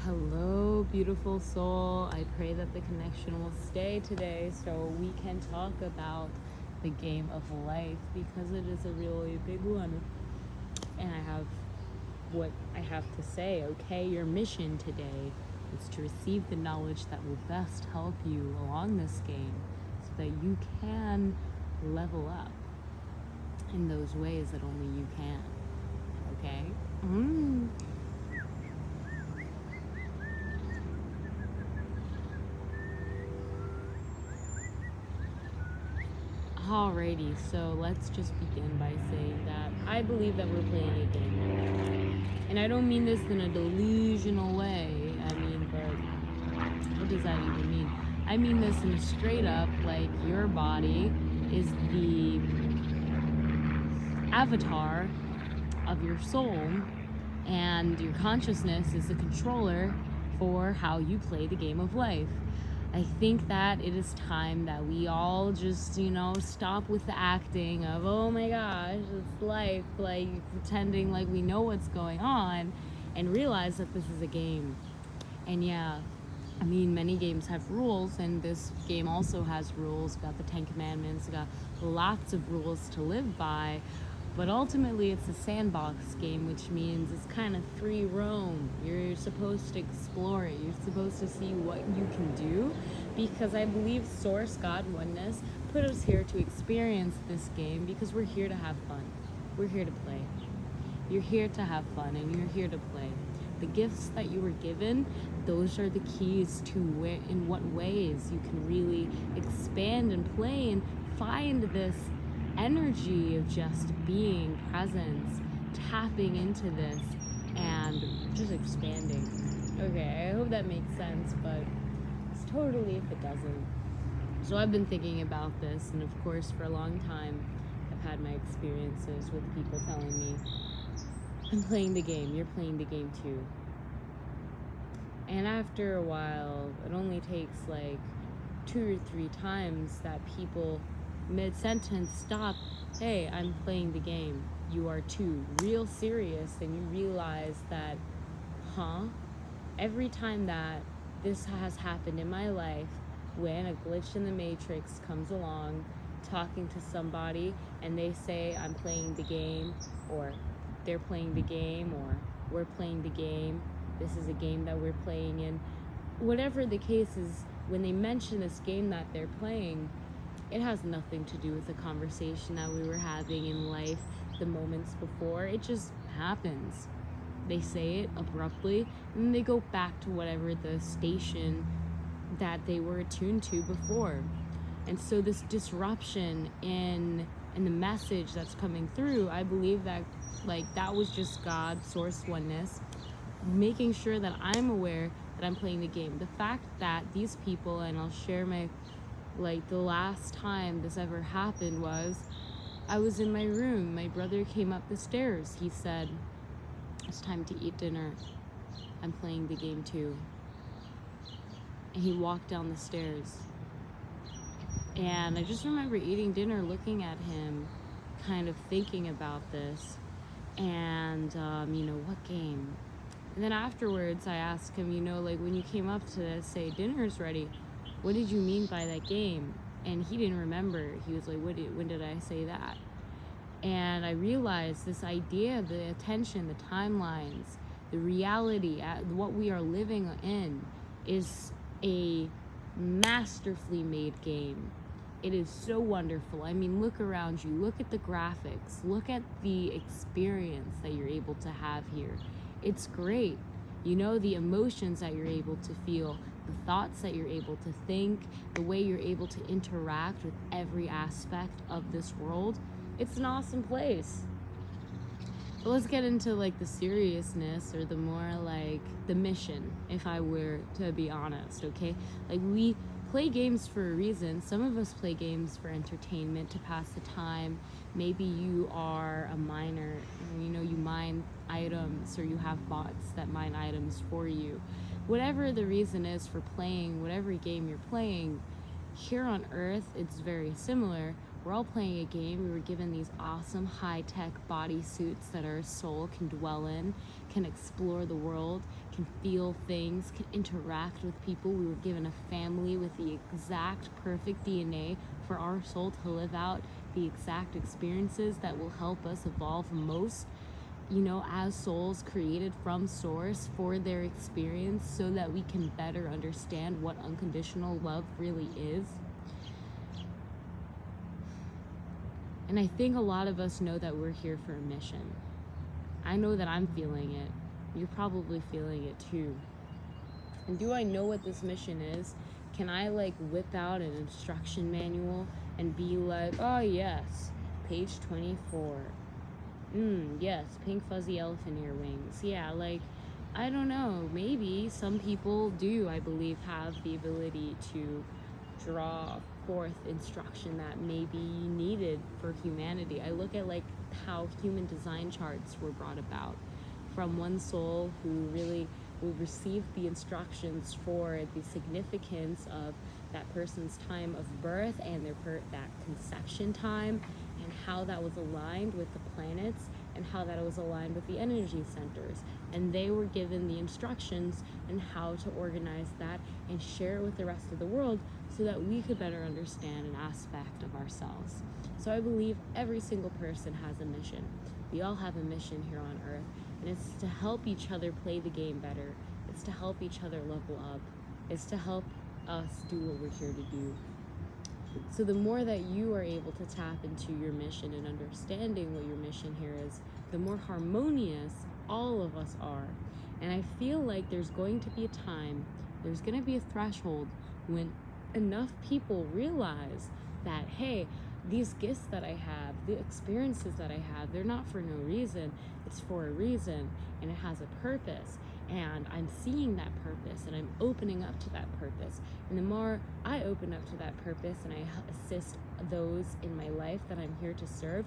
Hello, beautiful soul. I pray that the connection will stay today so we can talk about the game of life because it is a really big one. And I have what I have to say, okay? Your mission today is to receive the knowledge that will best help you along this game so that you can level up in those ways that only you can, okay? Alrighty, so let's just begin by saying that I believe that we're playing a game. And I don't mean this in a delusional way. But what does that even mean? I mean this in a straight up, like, your body is the avatar of your soul, and your consciousness is the controller for how you play the game of life. I think that it is time that we all just, stop with the acting of, oh my gosh, it's life, like pretending like we know what's going on, and realize that this is a game. And yeah, I mean, many games have rules, and this game also has rules. Got the 10 Commandments, got lots of rules to live by. But ultimately, it's a sandbox game, which means it's kind of free roam. You're supposed to explore it. You're supposed to see what you can do, because I believe Source, God, Oneness, put us here to experience this game because we're here to have fun. We're here to play. You're here to have fun, and you're here to play. The gifts that you were given, those are the keys to in what ways you can really expand and play and find this energy of just being, presence, tapping into this, and just expanding. Okay, I hope that makes sense, but it's totally if it doesn't. So I've been thinking about this, and of course for a long time I've had my experiences with people telling me, I'm playing the game, you're playing the game too. And after a while, it only takes like 2 or 3 times that people mid-sentence stop, hey, I'm playing the game, you are too, real serious, and you realize that, every time that this has happened in my life, when a glitch in the matrix comes along, talking to somebody, and they say, I'm playing the game, or they're playing the game, or we're playing the game, this is a game that we're playing in, whatever the case is, when they mention this game that they're playing, it has nothing to do with the conversation that we were having in life the moments before. It just happens. They say it abruptly, and then they go back to whatever the station that they were attuned to before. And so this disruption in the message that's coming through, I believe that that was just God, Source, Oneness, making sure that I'm aware that I'm playing the game. The fact that these people, and I'll share the last time this ever happened was, I was in my room, my brother came up the stairs, he said, it's time to eat dinner, I'm playing the game too. And he walked down the stairs. And I just remember eating dinner, looking at him, kind of thinking about this, and, what game? And then afterwards, I asked him, when you came up to say dinner's ready, what did you mean by that game? And he didn't remember. He was like, when did I say that? And I realized this idea, the attention, the timelines, the reality, what we are living in is a masterfully made game. It is so wonderful. I mean, look around you, look at the graphics, look at the experience that you're able to have here. It's great. The emotions that you're able to feel, the thoughts that you're able to think, the way you're able to interact with every aspect of this world. It's an awesome place. But let's get into the seriousness, or the more the mission, if I were to be honest, okay? We play games for a reason. Some of us play games for entertainment, to pass the time. Maybe you are a miner, you mine items, or you have bots that mine items for you. Whatever the reason is for playing whatever game you're playing, here on Earth, it's very similar. We're all playing a game. We were given these awesome high-tech bodysuits that our soul can dwell in, can explore the world, can feel things, can interact with people. We were given a family with the exact perfect DNA for our soul to live out the exact experiences that will help us evolve most, as souls created from source for their experience, so that we can better understand what unconditional love really is. And I think a lot of us know that we're here for a mission. I know that I'm feeling it. You're probably feeling it too. And do I know what this mission is? Can I whip out an instruction manual and be like, oh yes, page 24. Yes, pink fuzzy elephant ear wings. Yeah, I don't know. Maybe some people do, I believe, have the ability to draw forth instruction that may be needed for humanity. I look at how human design charts were brought about from one soul who received the instructions for the significance of that person's time of birth and that conception time, and how that was aligned with the planets and how that was aligned with the energy centers. And they were given the instructions and how to organize that and share it with the rest of the world so that we could better understand an aspect of ourselves. So I believe every single person has a mission. We all have a mission here on Earth, and it's to help each other play the game better. It's to help each other level up. It's to help us do what we're here to do. So the more that you are able to tap into your mission and understanding what your mission here is, the more harmonious all of us are. And I feel like there's going to be a time, there's going to be a threshold when enough people realize that, hey, these gifts that I have, the experiences that I have, they're not for no reason. It's for a reason, and it has a purpose. And I'm seeing that purpose, and I'm opening up to that purpose. And the more I open up to that purpose and I assist those in my life that I'm here to serve,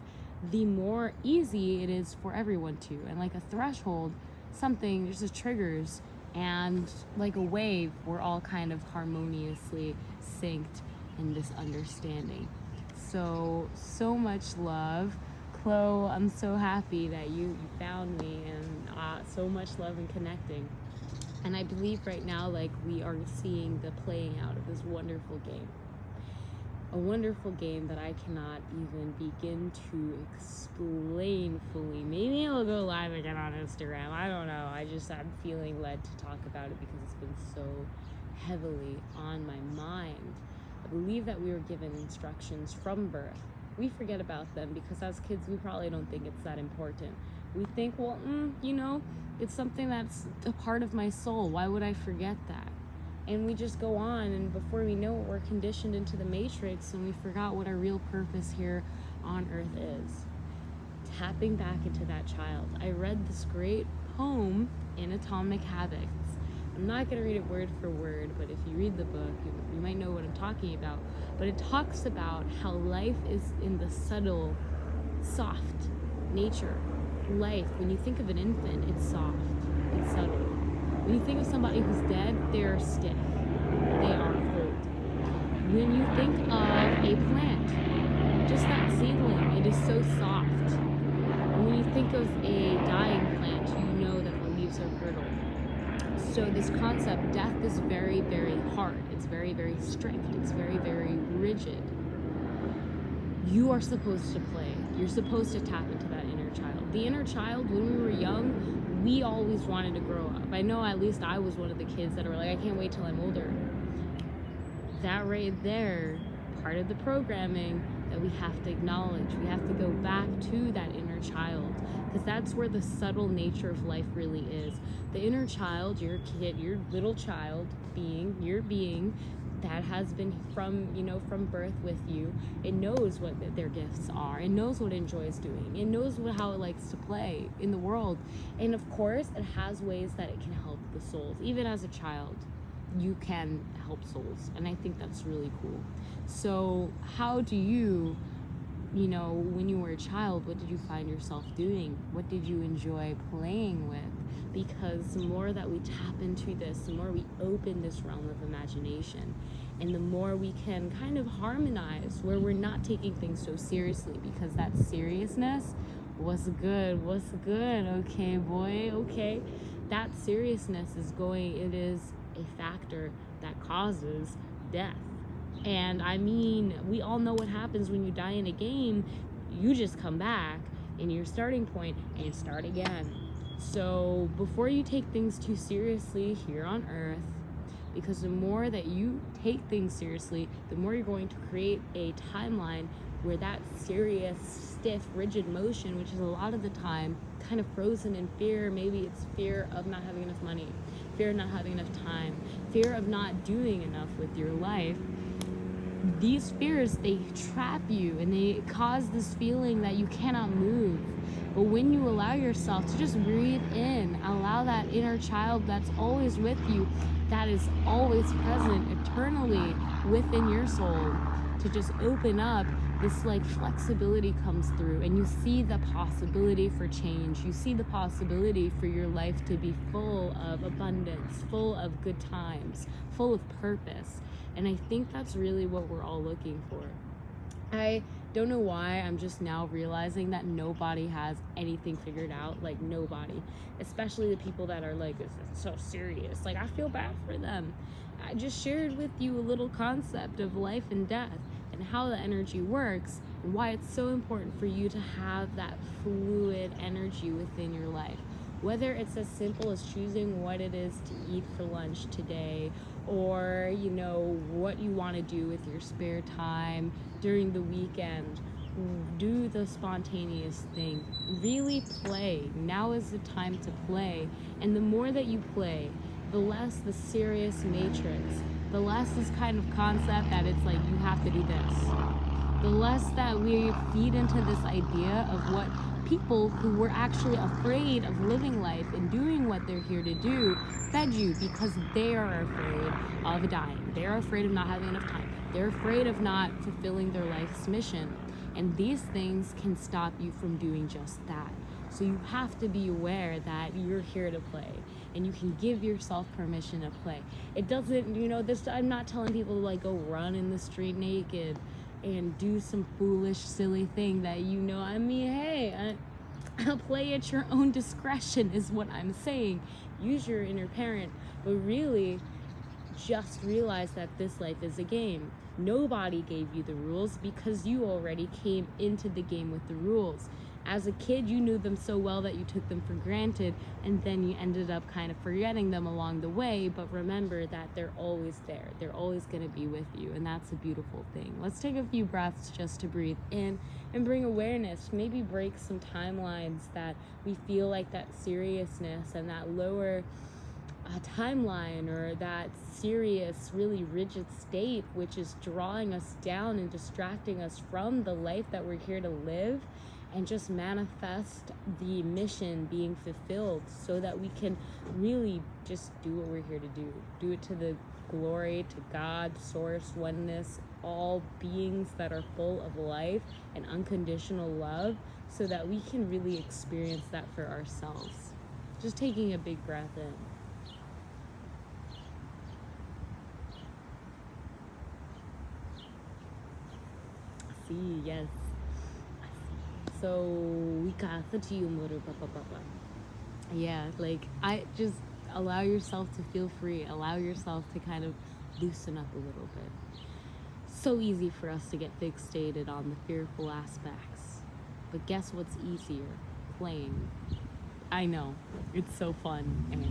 the more easy it is for everyone to. And like a threshold, something just triggers, and like a wave, we're all kind of harmoniously synced in this understanding. So much love. Chloe, I'm so happy that you found me, and so much love and connecting. And I believe right now, we are seeing the playing out of this wonderful game. A wonderful game that I cannot even begin to explain fully. Maybe I'll go live again on Instagram. I don't know. I'm feeling led to talk about it because it's been so heavily on my mind. I believe that we were given instructions from birth. We forget about them because as kids, we probably don't think it's that important. We think, well, it's something that's a part of my soul. Why would I forget that? And we just go on, and before we know it, we're conditioned into the matrix, and we forgot what our real purpose here on Earth is. Tapping back into that child. I read this great poem in Atomic Habits. I'm not going to read it word for word, but if you read the book, you might know what I'm talking about. But it talks about how life is in the subtle, soft nature. Life, when you think of an infant, it's soft, it's subtle. When you think of somebody who's dead, they're stiff, they are cold. When you think of a plant, just that seedling, it is so soft. And when you think of a dying plant, you know that the leaves are brittle. So this concept, death is very, very hard. It's very, very strict. It's very, very rigid. You are supposed to play. You're supposed to tap into that inner child. The inner child, when we were young, we always wanted to grow up. I know at least I was one of the kids that were like, I can't wait till I'm older. That right there, part of the programming that we have to acknowledge. We have to go back to that inner child, because that's where the subtle nature of life really is. The inner child, your kid, your little child being, your being that has been from birth with you, it knows what their gifts are. It knows what it enjoys doing. It knows how it likes to play in the world. And of course, it has ways that it can help the souls. Even as a child, you can help souls. And I think that's really cool. So how do you, when you were a child, what did you find yourself doing? What did you enjoy playing with? Because the more that we tap into this, the more we open this realm of imagination, And the more we can kind of harmonize where we're not taking things so seriously, because that seriousness, what's good, okay, boy, okay. That seriousness it is a factor that causes death. And I mean, we all know what happens when you die in a game. You just come back in your starting point and start again. So before you take things too seriously here on earth, because the more that you take things seriously, the more you're going to create a timeline where that serious, stiff, rigid motion, which is a lot of the time kind of frozen in fear. Maybe it's fear of not having enough money, fear of not having enough time, fear of not doing enough with your life. These fears, they trap you and they cause this feeling that you cannot move. But when you allow yourself to just breathe in, allow that inner child that's always with you, that is always present eternally within your soul, to just open up, this like flexibility comes through, and you see the possibility for change. You see the possibility for your life to be full of abundance, full of good times, full of purpose. And I think that's really what we're all looking for. I don't know why I'm just now realizing that nobody has anything figured out. Like, nobody, especially the people that are like, this is so serious. Like, I feel bad for them. I just shared with you a little concept of life and death and how the energy works, and why it's so important for you to have that fluid energy within your life. Whether it's as simple as choosing what it is to eat for lunch today, or, you know, what you want to do with your spare time during the weekend. Do the spontaneous thing. Really play. Now is the time to play. And the more that you play, the less the serious matrix, the less this kind of concept that it's like you have to do this. The less that we feed into this idea of what people who were actually afraid of living life and doing what they're here to do fed you, because they are afraid of dying. They're afraid of not having enough time. They're afraid of not fulfilling their life's mission. And these things can stop you from doing just that. So you have to be aware that you're here to play, and you can give yourself permission to play. It doesn't, I'm not telling people to like go run in the street naked and do some foolish, silly thing that hey, play at your own discretion is what I'm saying. Use your inner parent, but really just realize that this life is a game. Nobody gave you the rules, because you already came into the game with the rules. As a kid, you knew them so well that you took them for granted, and then you ended up kind of forgetting them along the way. But remember that they're always there. They're always going to be with you, and that's a beautiful thing. Let's take a few breaths just to breathe in and bring awareness. Maybe break some timelines that we feel like that seriousness and that lower timeline, or that serious, really rigid state, which is drawing us down and distracting us from the life that we're here to live, and just manifest the mission being fulfilled, so that we can really just do what we're here to do. Do it to the glory, to God, source, oneness, all beings that are full of life and unconditional love, so that we can really experience that for ourselves. Just taking a big breath in. See, yes. So we got the yeah, like, I just allow yourself to feel free, allow yourself to kind of loosen up a little bit. So easy for us to get fixated on the fearful aspects, but guess what's easier? Playing. I know, it's so fun, and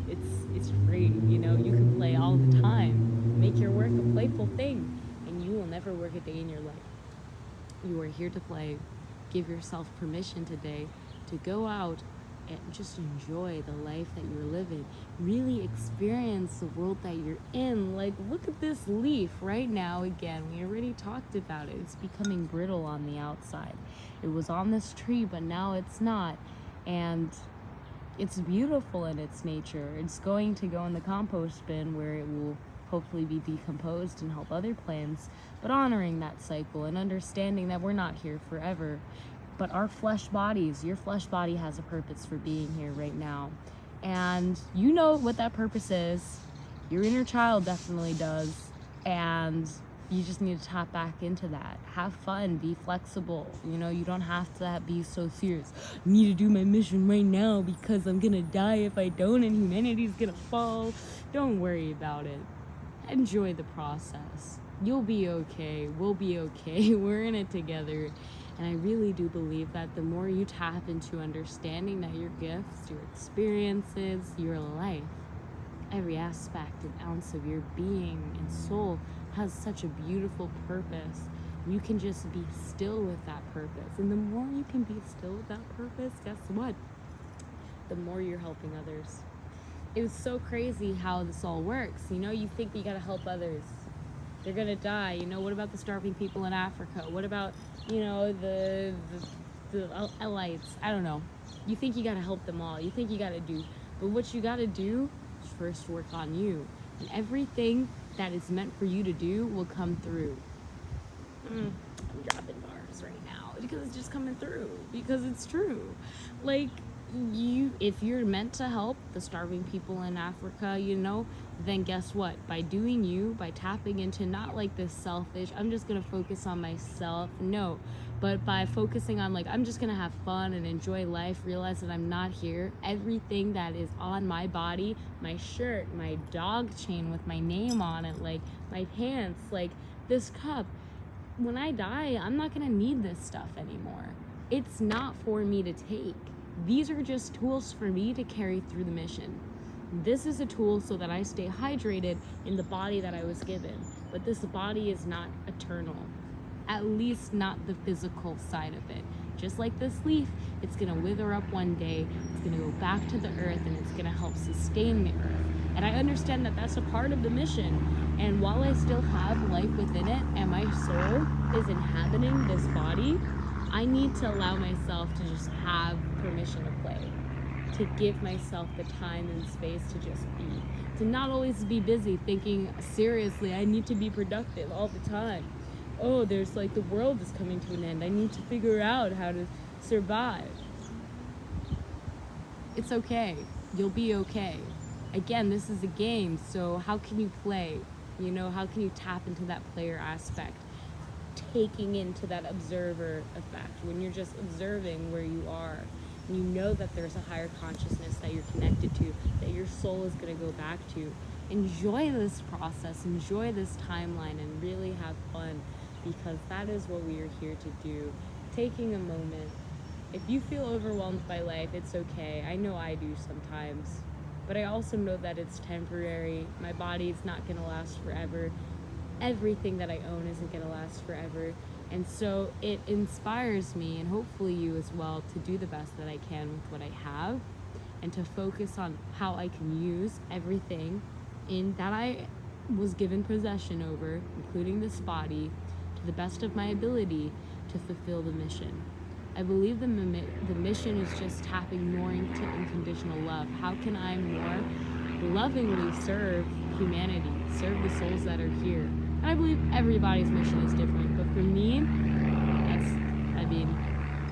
it's free. You can play all the time. Make your work a playful thing, and you will never work a day in your life. You are here to play. Give yourself permission today to go out and just enjoy the life that you're living. Really experience the world that you're in. Like, look at this leaf right now. Again, we already talked about it. It's becoming brittle on the outside. It was on this tree, but now it's not. And it's beautiful in its nature. It's going to go in the compost bin, where it will hopefully be decomposed and help other plants. But honoring that cycle and understanding that we're not here forever. But our flesh bodies, your flesh body has a purpose for being here right now. And you know what that purpose is. Your inner child definitely does. And you just need to tap back into that. Have fun, be flexible. You know, you don't have to be so serious. I need to do my mission right now because I'm gonna die if I don't and humanity's gonna fall. Don't worry about it. Enjoy the process. You'll be okay. We'll be okay. We're in it together. And I really do believe that the more you tap into understanding that your gifts, your experiences, your life, every aspect and ounce of your being and soul has such a beautiful purpose. You can just be still with that purpose. And the more you can be still with that purpose, guess what? The more you're helping others. It was so crazy how this all works. You know, you think you gotta help others. They're gonna die. You know, what about the starving people in Africa? What about, you know, the elites? I don't know. You think you gotta help them all. You think you gotta do. But what you gotta do is first work on you. And everything that is meant for you to do will come through. I'm dropping bars right now because it's just coming through. Because it's true. Like, if you're meant to help the starving people in Africa, you know, then guess what? By doing you, by tapping into not like this selfish, I'm just gonna focus on myself, no, but by focusing on like, I'm just gonna have fun and enjoy life, realize that I'm not here, everything that is on my body, my shirt, my dog chain with my name on it, like my pants, like this cup, when I die, I'm not gonna need this stuff anymore. It's not for me to take. These are just tools for me to carry through the mission. This is a tool so that I stay hydrated in the body that I was given. But this body is not eternal. At least not the physical side of it. Just like this leaf, it's gonna wither up one day, it's gonna go back to the earth, and it's gonna help sustain the earth. And I understand that that's a part of the mission. And while I still have life within it, and my soul is inhabiting this body, I need to allow myself to just have permission to play, to give myself the time and space to just be, to not always be busy thinking seriously, I need to be productive all the time. Oh, there's like the world is coming to an end. I need to figure out how to survive. It's okay. You'll be okay. Again, this is a game, so how can you play? You know, how can you tap into that player aspect? Taking into that observer effect when you're just observing where you are, and you know that there's a higher consciousness that you're connected to, that your soul is going to go back to. Enjoy this process, enjoy this timeline, and really have fun, because that is what we are here to do. Taking a moment. If you feel overwhelmed by life, it's okay. I know I do sometimes, but I also know that it's temporary. My body is not going to last forever. Everything that I own isn't going to last forever. And so it inspires me, and hopefully you as well, to do the best that I can with what I have, and to focus on how I can use everything in that I was given possession over, including this body, to the best of my ability to fulfill the mission. I believe the mission is just tapping more into unconditional love. How can I more lovingly serve humanity, serve the souls that are here? And I believe everybody's mission is different, but for me,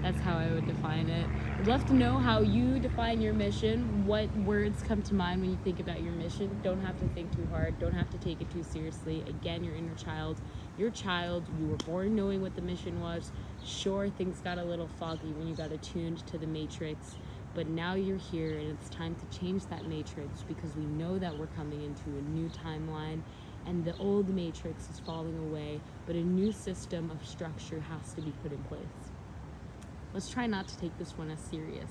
that's how I would define it. I'd love to know how you define your mission, what words come to mind when you think about your mission. Don't have to think too hard, don't have to take it too seriously. Again, your inner child, you were born knowing what the mission was. Sure, things got a little foggy when you got attuned to the matrix, but now you're here, and it's time to change that matrix, because we know that we're coming into a new timeline, and the old matrix is falling away, but a new system of structure has to be put in place. Let's try not to take this one as serious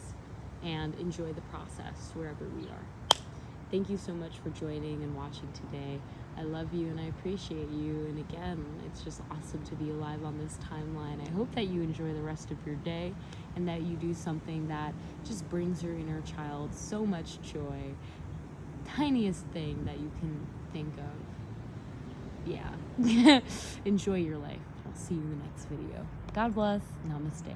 and enjoy the process wherever we are. Thank you so much for joining and watching today. I love you and I appreciate you. And again, it's just awesome to be alive on this timeline. I hope that you enjoy the rest of your day, and that you do something that just brings your inner child so much joy. Tiniest thing that you can think of. Yeah. Enjoy your life. I'll see you in the next video. God bless. Namaste.